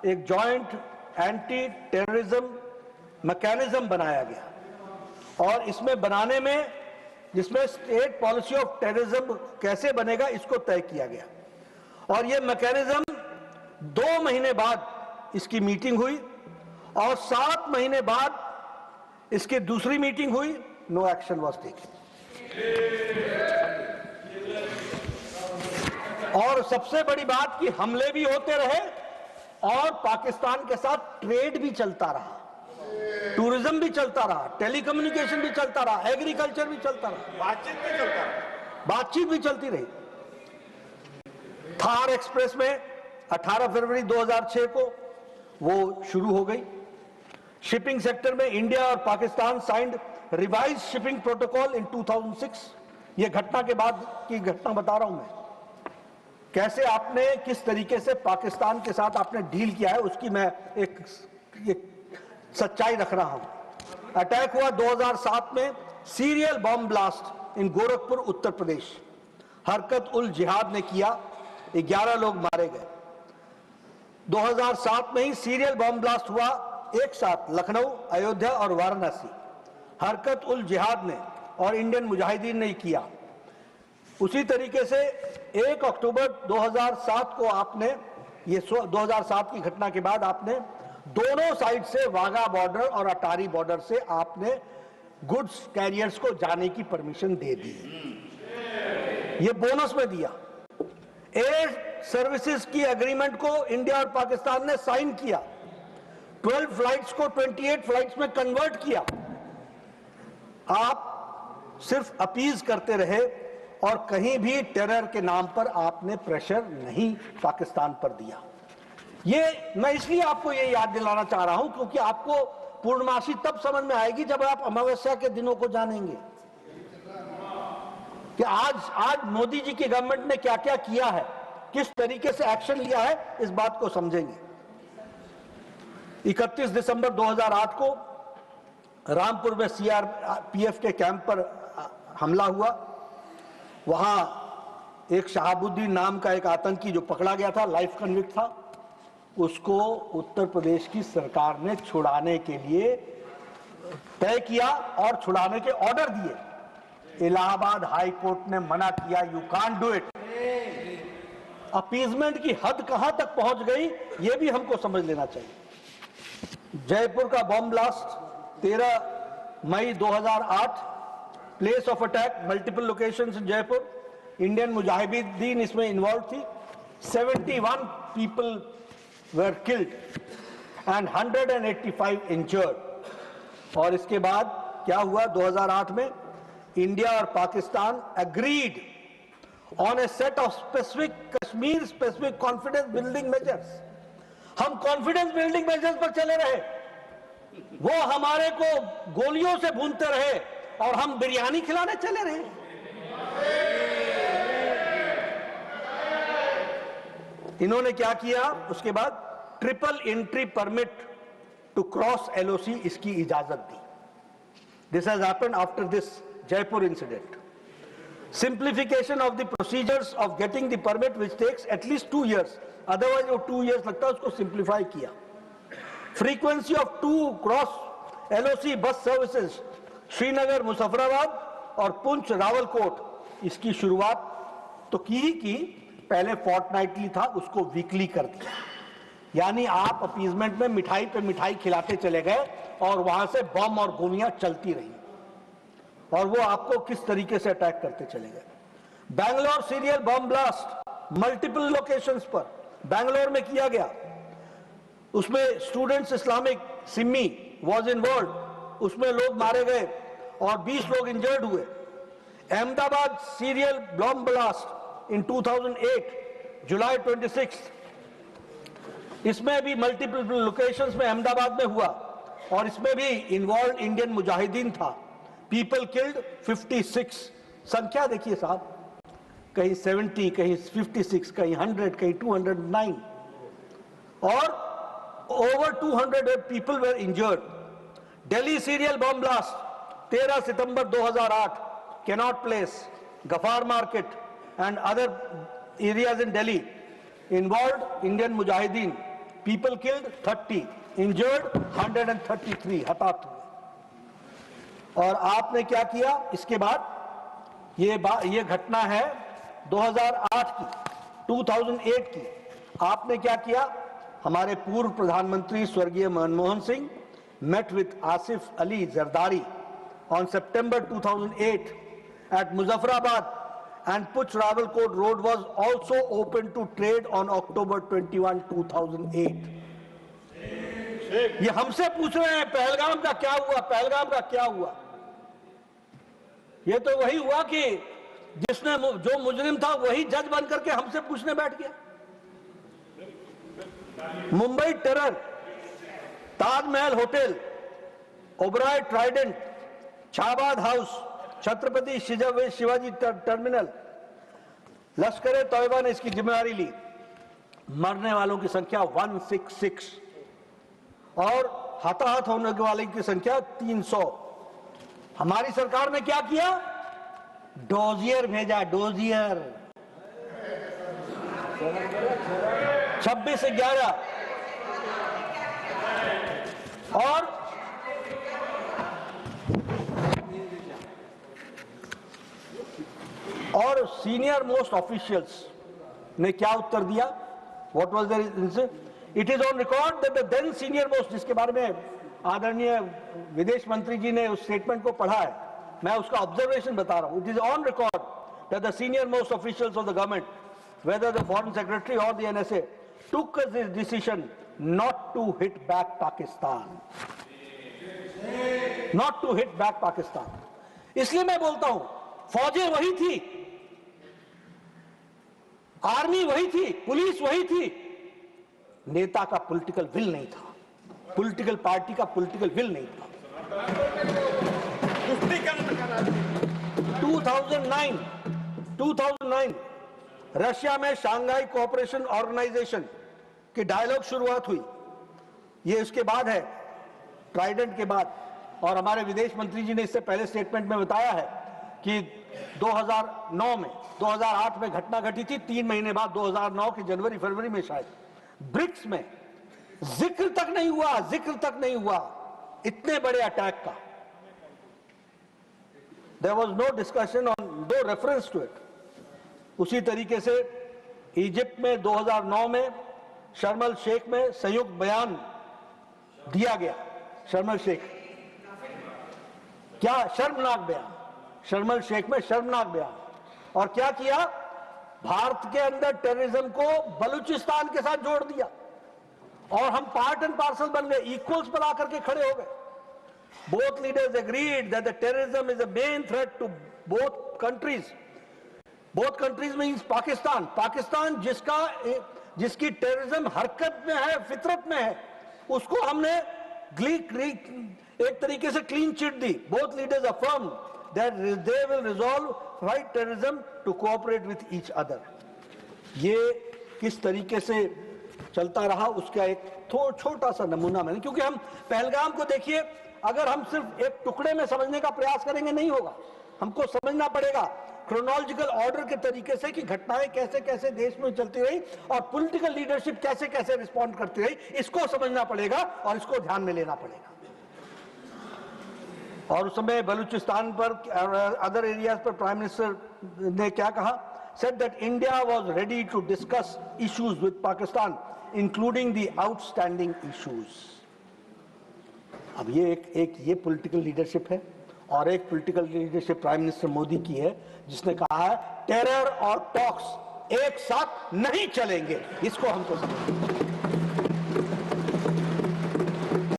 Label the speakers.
Speaker 1: एक joint anti terrorism mechanism बनाया गया, और इसमें बनाने में, जिसमें स्टेट पॉलिसी ऑफ टेररिज्म कैसे बनेगा इसको तय किया गया। और ये मैकेनिज्म 2 महीने बाद इसकी मीटिंग हुई, और 7 महीने बाद इसकी दूसरी मीटिंग हुई, नो एक्शन वॉज टेकन। और सबसे बड़ी बात कि हमले भी होते रहे और पाकिस्तान के साथ ट्रेड भी चलता रहा, टूरिज्म भी चलता रहा, टेलीकम्युनिकेशन भी चलता रहा, एग्रीकल्चर भी चलता रहा, बातचीत भी चलती रही। थार एक्सप्रेस में 18 फरवरी 2006 को वो शुरू हो गई। शिपिंग सेक्टर में इंडिया और Pakistan signed revise shipping protocol इन 2006। ये घटना के बाद की घटना बता रहा हूं मैं, कैसे आपने किस तरीके से पाकिस्तान के साथ आपने डील किया है उसकी मैं एक सच्चाई रख रहा हूं। अटैक हुआ 2007 में, serial bomb blast in Gorakhpur Uttar Pradesh. हरकत उल जिहाद ने किया, 11 लोग मारे गए। 2007 में ही सीरियल बॉम्ब ब्लास्ट हुआ एक साथ लखनऊ, अयोध्या और वाराणसी। हरकत उल जिहाद ने और इंडियन मुजाहिदीन ने किया। उसी तरीके से 1 अक्टूबर 2007 को आपने, ये 2007 की घटना के बाद आपने दोनों साइड से वाघा बॉर्डर और अटारी बॉर्डर से आपने गुड्स कैरियर्स को जाने की परमिशन दे दी। ये बोनस में दिया। एयर सर्विसेज की एग्रीमेंट को इंडिया और पाकिस्तान ने साइन किया। 12 फ्लाइट्स को 28 फ्लाइट्स में कन्वर्ट किया। आप सिर्फ अपीज करते रहे और कहीं भी टेरर के नाम पर आपने प्रेशर नहीं पाकिस्तान पर दिया। ये मैं इसलिए आपको ये याद दिलाना चाह रहा हूं क्योंकि आपको पूर्णमासी तब समझ में आएगी जब आप अमावस्या के दिनों को जानेंगे कि आज मोदी जी की गवर्नमेंट ने क्या क्या किया है, किस तरीके से एक्शन लिया है, इस बात को समझेंगे। 31 दिसंबर 2008 को रामपुर में सीआरपीएफ के कैंप पर हमला हुआ। वहां एक शहाबुद्दीन नाम का एक आतंकी जो पकड़ा गया था, लाइफ कन्विक्ट था, उसको उत्तर प्रदेश की सरकार ने छुड़ाने के लिए तय किया और छुड़ाने के ऑर्डर दिए। इलाहाबाद हाई कोर्ट ने मना किया, you can't do it. Appeasement की हद कहां तक पहुंच गई यह भी हमको समझ लेना चाहिए। जयपुर का बॉम्ब ब्लास्ट 13 मई 2008, place of attack multiple locations in Jaipur. Indian Mujahideen इसमें इन्वॉल्व थी। 71 people were killed and 185 injured. और इसके बाद क्या हुआ 2008 में, इंडिया और Pakistan agreed on a set of specific Kashmir specific confidence building measures. हम कॉन्फिडेंस बिल्डिंग मेजर्स पर चले रहे, वो हमारे को गोलियों से भूनते रहे और हम बिरयानी खिलाने चले रहे। इन्होंने क्या किया उसके बाद, triple entry permit to cross LOC इसकी इजाजत दी। This has happened after this Jaipur incident. Simplification of the procedures of getting the permit which takes at least 2 years, otherwise वो 2 years लगता है, उसको सिंप्लीफाई किया। Frequency of 2 cross LOC bus services Srinagar Muzaffarabad और पुंछ रावलकोट, इसकी शुरुआत तो की ही की, पहले फोर्टनाइटली था, उसको वीकली कर दिया। यानी आप अपीजमेंट में मिठाई पे मिठाई खिलाते चले गए और वहां से बम और गोलियां चलती रही और वो आपको किस तरीके से अटैक करते चले गए। Bangalore serial bomb blast multiple locations पर बैंगलोर में किया गया। उसमें students Islamic Simi was involve, उसमें लोग मारे गए और 20 लोग इंजर्ड हुए। Ahmedabad serial bomb blast in 2008 जुलाई 26, इसमें भी मल्टीपल लोकेशंस में अहमदाबाद में हुआ और इसमें भी इन्वॉल्व इंडियन मुजाहिदीन था। पीपल किल्ड 56, संख्या देखिए साहब, कहीं 70, कहीं 56, कहीं 100, कहीं 209 और over 200 people were injured. Delhi serial bomb blast 13 September 2008, Connaught Place, Ghaffar Market and other areas in Delhi involved Indian Mujahideen people killed 30, injured 133, हताहत हुए। और आपने क्या किया इसके बाद? ये घटना है 2008 की, 2008 की। आपने क्या किया? हमारे पूर्व प्रधानमंत्री स्वर्गीय Manmohan Singh met with Asif Ali Zardari on September 2008 at Muzaffarabad, and Puch Rawalkot Road was also open to trade on October 21, 2008. ये हमसे पूछ रहे हैं पहलगाम का क्या हुआ, पहलगाम का क्या हुआ? ये तो वही हुआ कि जिसने जो मुजरिम था वही जज बन करके हमसे पूछने बैठ गया। Mumbai terror, Taj Mahal hotel, Oberoi Trident, Chabad house, Chhatrapati Shivaji terminal, Lashkar Taiba ने इसकी जिम्मेदारी ली। मरने वालों की संख्या 166 और हताहत होने वालों की संख्या 300। हमारी सरकार ने क्या किया? डोजियर भेजा, डोजियर। 26/11 और सीनियर मोस्ट ऑफिशियल्स ने क्या उत्तर दिया? What was there? It is on record that the then senior most, जिसके बारे में आदरणीय विदेश मंत्री जी ने उस स्टेटमेंट को पढ़ा है, मैं उसका ऑब्जर्वेशन बता रहा हूं। It is on record that the senior most officials of the government, whether the foreign secretary or the NSA, took this decision not to hit back Pakistan, not to hit back Pakistan। इसलिए मैं बोलता हूं, फौजें वही थी, army वही थी, police वही थी, नेता का पॉलिटिकल विल नहीं था, पॉलिटिकल पार्टी का पॉलिटिकल विल नहीं था। 2009 रशिया में शांघाई कोऑपरेशन ऑर्गेनाइजेशन की डायलॉग शुरुआत हुई। ये उसके बाद है, ट्राइडेंट के बाद। और हमारे विदेश मंत्री जी ने इससे पहले स्टेटमेंट में बताया है कि 2009 में, 2008 में घटना घटी थी, 3 महीने बाद 2009 के जनवरी फरवरी में शायद ब्रिक्स में जिक्र तक नहीं हुआ इतने बड़े अटैक का। There was no discussion on, no reference to it. उसी तरीके से इजिप्ट में 2009 में शर्म अल शेख में संयुक्त बयान दिया गया। शर्म अल शेख, क्या शर्मनाक बयान, शर्म अल शेख में शर्मनाक बयान। और क्या किया? भारत के अंदर टेररिज्म को बलूचिस्तान के साथ जोड़ दिया और हम पार्ट एंड पार्सल बन गए, इक्वल्स पर आकर के खड़े हो गए। Both leaders agreed that the terrorism is a main threat to both countries. Both countries means Pakistan जिसकी टेररिज्म हरकत में है, फितरत में है, उसको हमने एक तरीके से क्लीन चिट दी। Both leaders affirm that they will resolve fight terrorism to cooperate with each other. ये किस तरीके से चलता रहा उसका एक छोटा सा नमूना मैंने, क्योंकि हम पहलगाम को देखिए, अगर हम सिर्फ एक टुकड़े में समझने का प्रयास करेंगे नहीं होगा, हमको समझना पड़ेगा क्रोनोलॉजिकल ऑर्डर के तरीके से कि घटनाएं कैसे कैसे देश में चलती रही और पॉलिटिकल लीडरशिप कैसे कैसे रिस्पॉन्ड करती रही, इसको समझना पड़ेगा और इसको ध्यान में लेना पड़ेगा। और उस समय बलूचिस्तान पर, अदर एरियाज पर प्राइम मिनिस्टर ने क्या कहा? said that India was ready to discuss issues with Pakistan including the outstanding issues। अब ये एक ये पॉलिटिकल लीडरशिप है और एक political leadership prime minister Modi की है, जिसने कहा है टेरर और टॉक्स एक साथ नहीं चलेंगे। इसको हमको समझना